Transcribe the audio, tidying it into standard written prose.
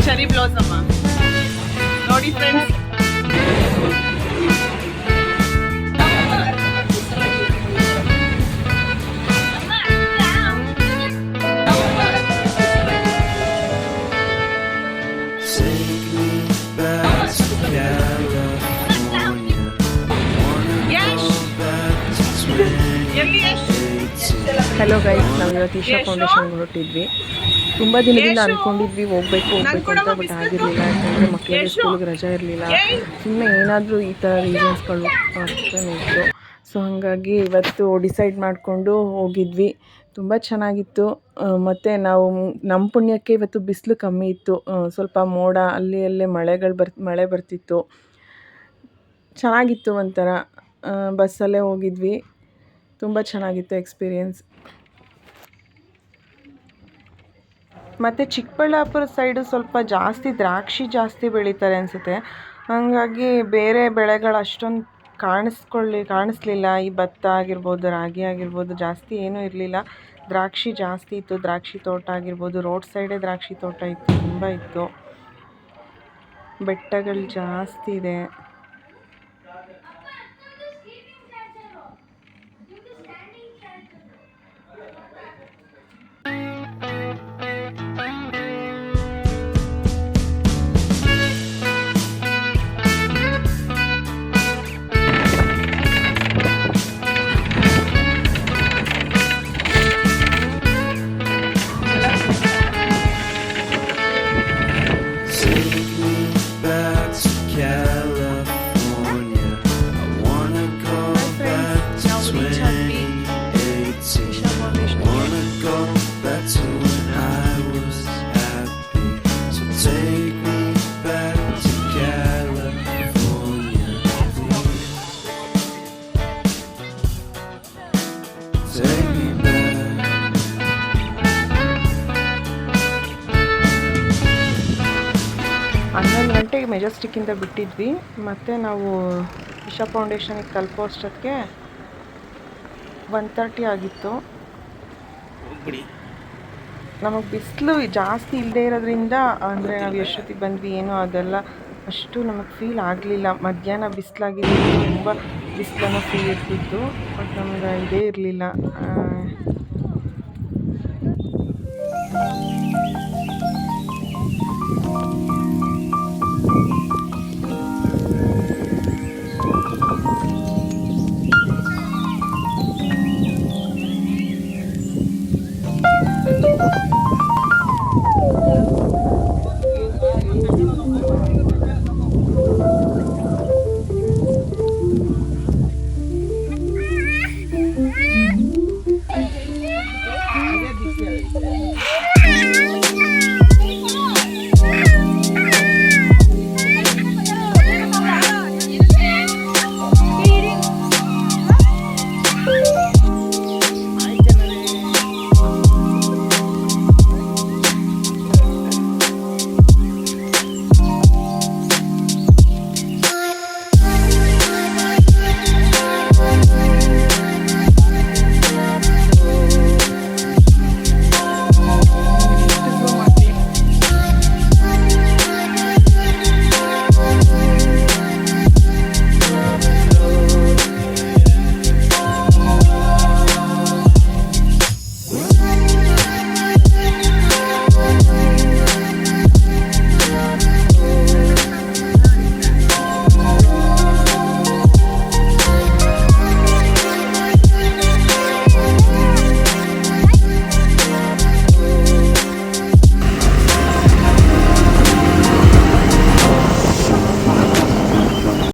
Cherry blossom ನೋಡಿ friends. Hello guys, ನಾವು ಇವತ್ತು ಈಶಾ ಫೌಂಡೇಶನ್ಗೆ ಹೊರಟಿದ್ವಿ. ತುಂಬ ದಿನದಿಂದ ಅಂದ್ಕೊಂಡಿದ್ವಿ ಹೋಗ್ಬೇಕು ಅಂತ, ಬಟ್ ಆಗಿರಲಿಲ್ಲ. ಯಾಕಂದರೆ ಮಕ್ಕಳಿಗೆ ಸ್ಕೂಲಿಗೆ ರಜೆ ಇರಲಿಲ್ಲ. ಸುಮ್ಮನೆ ಏನಾದರೂ ಈ ಥರ ರೀಸನ್ಸ್ಗಳು ಆಗ್ತಾನೆ ಇತ್ತು. ಸೊ ಹಾಗಾಗಿ ಇವತ್ತು ಡಿಸೈಡ್ ಮಾಡಿಕೊಂಡು ಹೋಗಿದ್ವಿ. ತುಂಬ ಚೆನ್ನಾಗಿತ್ತು. ಮತ್ತು ನಾವು ನಮ್ಮ ಪುಣ್ಯಕ್ಕೆ ಇವತ್ತು ಬಿಸಿಲು ಕಮ್ಮಿ ಇತ್ತು. ಸ್ವಲ್ಪ ಮೋಡ, ಅಲ್ಲೇ ಮಳೆ ಬರ್ತಿತ್ತು. ಚೆನ್ನಾಗಿತ್ತು. ಒಂಥರ ಬಸ್ಸಲ್ಲೇ ಹೋಗಿದ್ವಿ. ತುಂಬ ಚೆನ್ನಾಗಿತ್ತು ಎಕ್ಸ್ಪೀರಿಯೆನ್ಸ್. ಮತ್ತು ಚಿಕ್ಕಬಳ್ಳಾಪುರ ಸೈಡು ಸ್ವಲ್ಪ ದ್ರಾಕ್ಷಿ ಜಾಸ್ತಿ ಬೆಳೀತಾರೆ ಅನಿಸುತ್ತೆ. ಹಾಗಾಗಿ ಬೇರೆ ಬೆಳೆಗಳು ಅಷ್ಟೊಂದು ಕಾಣಿಸ್ಲಿಲ್ಲ. ಈ ಭತ್ತ ಆಗಿರ್ಬೋದು, ರಾಗಿ ಆಗಿರ್ಬೋದು, ಜಾಸ್ತಿ ಏನೂ ಇರಲಿಲ್ಲ. ದ್ರಾಕ್ಷಿ ಜಾಸ್ತಿ ಇತ್ತು. ದ್ರಾಕ್ಷಿ ತೋಟ ಆಗಿರ್ಬೋದು, ರೋಡ್ ಸೈಡೇ ದ್ರಾಕ್ಷಿ ತೋಟ ಇತ್ತು, ತುಂಬ ಇತ್ತು. ಬೆಟ್ಟಗಳು ಜಾಸ್ತಿ ಇದೆ. ಮೆಜೆಸ್ಟಿಕ್ಕಿಂದ ಬಿಟ್ಟಿದ್ವಿ. ಮತ್ತು ನಾವು ಈಶಾ ಫೌಂಡೇಶನಿಗೆ ತಲುಪೋ ಅಷ್ಟೊತ್ತಿಗೆ 1:30 ಆಗಿತ್ತು. ನಮಗೆ ಬಿಸಿಲು ಜಾಸ್ತಿ ಇಲ್ಲದೆ ಇರೋದ್ರಿಂದ, ಅಂದರೆ ನಾವು ಎಷ್ಟೊತ್ತಿಗೆ ಬಂದ್ವಿ ಏನೋ ಅದೆಲ್ಲ ಅಷ್ಟು ನಮಗೆ ಫೀಲ್ ಆಗಲಿಲ್ಲ. ಮಧ್ಯಾಹ್ನ ಬಿಸಿಲಾಗಿದ್ದು ತುಂಬ ಬಿಸಿಲನ್ನು ಫೀಲ್ ಇರ್ತಿತ್ತು, ಬಟ್ ನಮ್ಗೆ ಇದೇ ಇರಲಿಲ್ಲ.